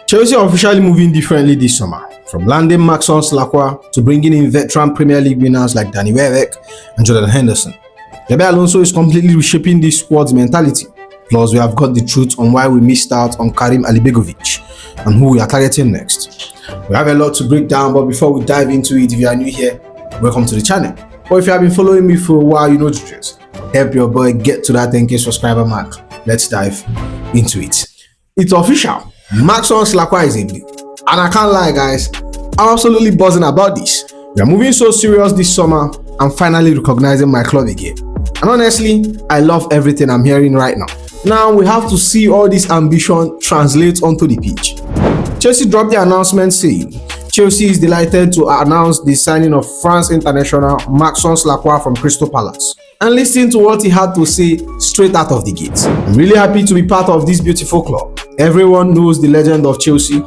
Chelsea are officially moving differently this summer, from landing Maxence Lacroix to bringing in veteran Premier League winners like Welbeck and Henderson. Xabi Alonso is completely reshaping this squad's mentality. Plus, we have got the truth on why we missed out on Kerim Alajbegović and who we are targeting next. We have a lot to break down, but before we dive into it, if you are new here, welcome to the channel. Or if you have been following me for a while, you know the truth. Help your boy get to that 10k subscriber mark. Let's dive into it. It's official. Maxence Lacroix is a blue. And I can't lie, guys, I'm absolutely buzzing about this. We are moving so serious this summer. I'm finally recognizing my club again. And honestly, I love everything I'm hearing right now. Now we have to see all this ambition translate onto the pitch. Chelsea dropped the announcement saying Chelsea is delighted to announce the signing of France international Maxence Lacroix from Crystal Palace. And listen to what he had to say straight out of the gate. I'm really happy to be part of this beautiful club. Everyone knows the legend of Chelsea.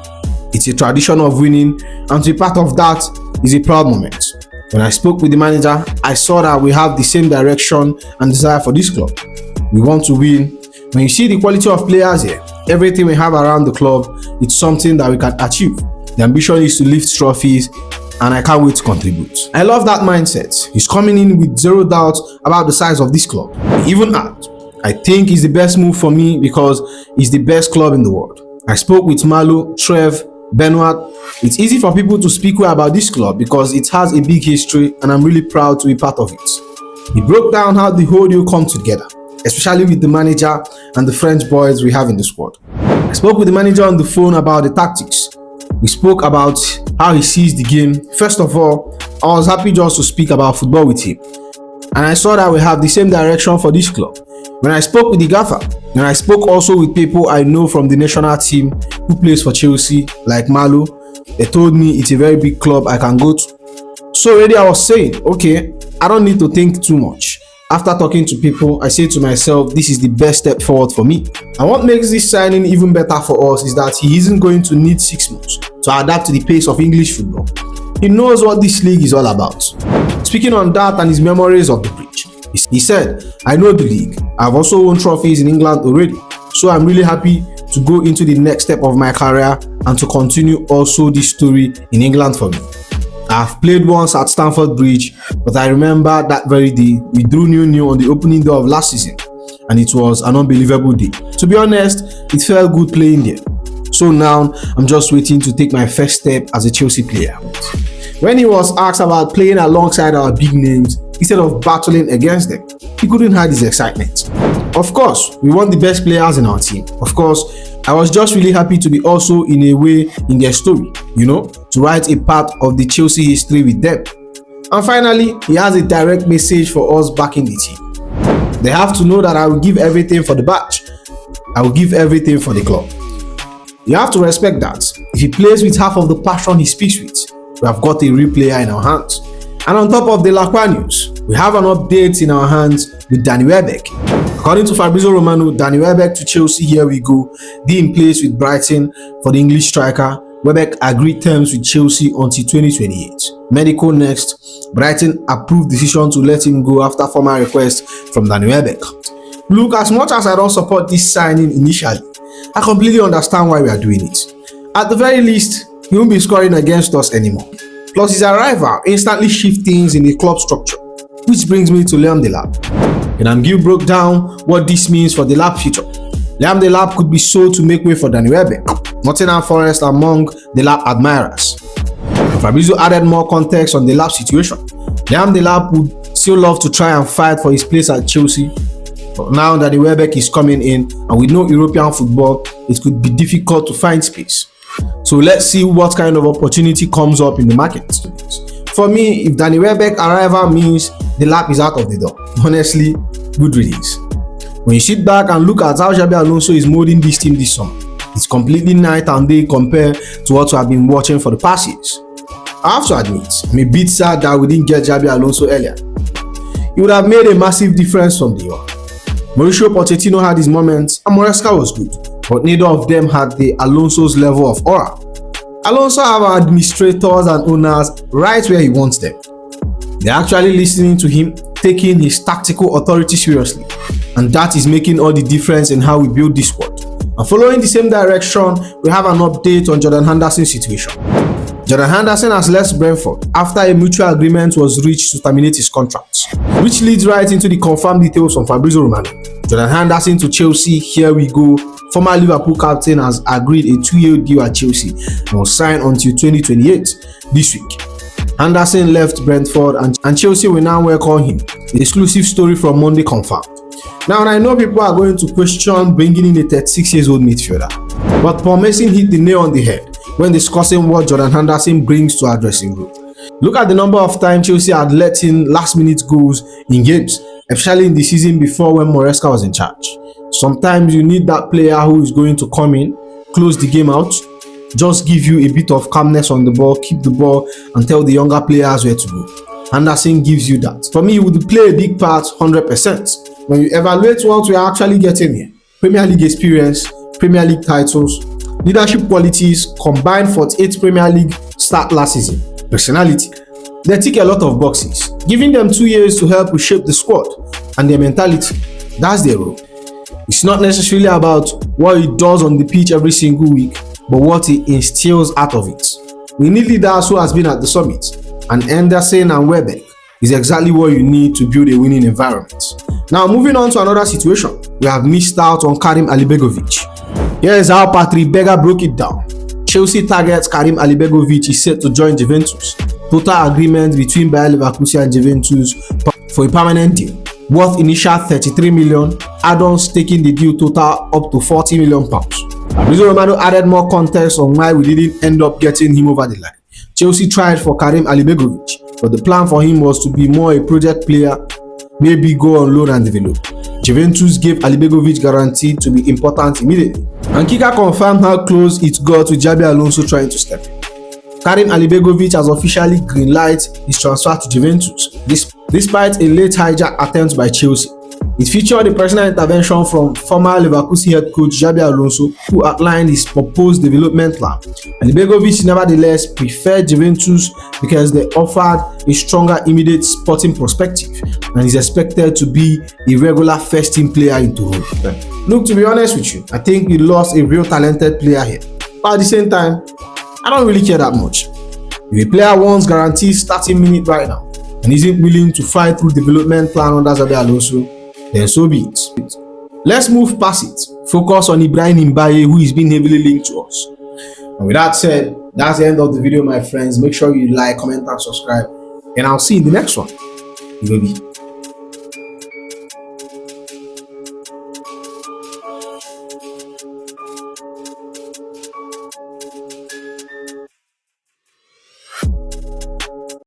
It's a tradition of winning, and to be part of that is a proud moment. When I spoke with the manager, I saw that we have the same direction and desire for this club. We want to win. When you see the quality of players here, everything we have around the club, it's something that we can achieve. The ambition is to lift trophies, and I can't wait to contribute. I love that mindset. He's coming in with zero doubt about the size of this club. Even at, I think it's the best move for me because it's the best club in the world. I spoke with Malo, Trev, Benoit. It's easy for people to speak well about this club because it has a big history, and I'm really proud to be part of it. He broke down how the whole deal comes together, especially with the manager and the French boys we have in the squad. I spoke with the manager on the phone about the tactics. We spoke about how he sees the game. First of all, I was happy just to speak about football with him. And I saw that we have the same direction for this club. When I spoke with the gaffer, and I spoke also with people I know from the national team who plays for Chelsea, like Malo, they told me it's a very big club I can go to. So already I was saying, okay, I don't need to think too much. After talking to people, I say to myself, this is the best step forward for me. And what makes this signing even better for us is that he isn't going to need 6 months to adapt to the pace of English football. He knows what this league is all about. Speaking on that and his memories of the pitch, he said, I know the league. I've also won trophies in England already. So I'm really happy to go into the next step of my career and to continue also this story in England for me. I've played once at Stamford Bridge, but I remember that very day we drew 0-0 on the opening day of last season, and it was an unbelievable day. To be honest, it felt good playing there. So now I'm just waiting to take my first step as a Chelsea player. When he was asked about playing alongside our big names instead of battling against them, he couldn't hide his excitement. Of course, we want the best players in our team. Of course, I was just really happy to be also in a way in their story, to write a part of the Chelsea history with them. And finally, he has a direct message for us back in the team. They have to know that I will give everything for the badge. I will give everything for the club. You have to respect that. If he plays with half of the passion he speaks with, we have got a real player in our hands. And on top of the Lacroix news, we have an update in our hands with Welbeck. According to Fabrizio Romano, Welbeck to Chelsea, here we go. Deal in place with Brighton for the English striker. Welbeck agreed terms with Chelsea until 2028. Medical next. Brighton approved decision to let him go after formal request from Welbeck. Look, as much as I don't support this signing initially, I completely understand why we are doing it. At the very least, he won't be scoring against us anymore. Plus, his arrival instantly shifts things in the club structure, which brings me to Liam Delap. And Gil broke down what this means for Delap's future. Liam Delap could be sold to make way for Welbeck, Nottingham Forest among Delap admirers. And Fabrizio added more context on Delap's situation. Liam Delap would still love to try and fight for his place at Chelsea, but now that Welbeck is coming in and with no European football, it could be difficult to find space. So let's see what kind of opportunity comes up in the market. For me, if Welbeck arrival means Delap is out of the door, honestly, good release. When you sit back and look at how Xabi Alonso is molding this team this summer, it's completely night and day compared to what we have been watching for the past years. I have to admit, I'm a bit sad that we didn't get Xabi Alonso earlier. It would have made a massive difference from the off. Mauricio Pochettino had his moments and Moresca was good, but neither of them had the Alonso's level of aura. Alonso have administrators and owners right where he wants them. They're actually listening to him, taking his tactical authority seriously, and that is making all the difference in how we build this squad. And following the same direction, we have an update on Jordan Henderson's situation. Jordan Henderson has left Brentford after a mutual agreement was reached to terminate his contract, which leads right into the confirmed details from Fabrizio Romano. Jordan Henderson to Chelsea, here we go. Former Liverpool captain has agreed a 2-year deal at Chelsea and will sign until 2028 this week. Henderson left Brentford and Chelsea will now welcome him. The exclusive story from Monday confirmed. Now, I know people are going to question bringing in a 36-year-old midfielder, but Paul Merson hit the nail on the head when discussing what Jordan Henderson brings to our dressing room. Look at the number of times Chelsea had let in last-minute goals in games, especially in the season before when Maresca was in charge. Sometimes you need that player who is going to come in, close the game out, just give you a bit of calmness on the ball, keep the ball, and tell the younger players where to go. Henderson gives you that. For me, he would play a big part 100%. When you evaluate what we are actually getting here, Premier League experience, Premier League titles, leadership qualities, combined 48th Premier League start last season, personality, they tick a lot of boxes. Giving them 2 years to help reshape the squad and their mentality, that's their role. It's not necessarily about what he does on the pitch every single week, but what he instills out of it. We need leaders who has been at the summit, and Henderson and Welbeck is exactly what you need to build a winning environment. Now, moving on to another situation, we have missed out on Kerim Alajbegović. Here is how Patrick Berger broke it down. Chelsea targets Kerim Alajbegović is set to join Juventus. Total agreement between Bayer Leverkusen and Juventus for a permanent deal, worth initial 33 million, add-ons taking the deal total up to 40 million pounds. Fabrizio Romano added more context on why we didn't end up getting him over the line. Chelsea tried for Kerim Alajbegović, but the plan for him was to be more a project player, maybe go on loan and develop. Juventus gave Alajbegović guaranteed to be important immediately. And Kika confirmed how close it got with Xabi Alonso trying to step in. Kerim Alajbegović has officially greenlighted his transfer to Juventus, despite a late hijack attempt by Chelsea. It featured a personal intervention from former Leverkusen head coach Xabi Alonso, who outlined his proposed development plan. Alajbegović nevertheless preferred Juventus because they offered a stronger immediate sporting perspective and is expected to be a regular first-team player in Toronto. Look, to be honest with you, I think we lost a real talented player here, but at the same time, I don't really care that much. If a player wants guaranteed starting minute right now and isn't willing to fight through development plan under Xabi Alonso, then so be it. Let's move past it. Focus on Ibrahim Mbaye, who is being heavily linked to us. And with that said, that's the end of the video, my friends. Make sure you like, comment, and subscribe. And I'll see you in the next one. You will be.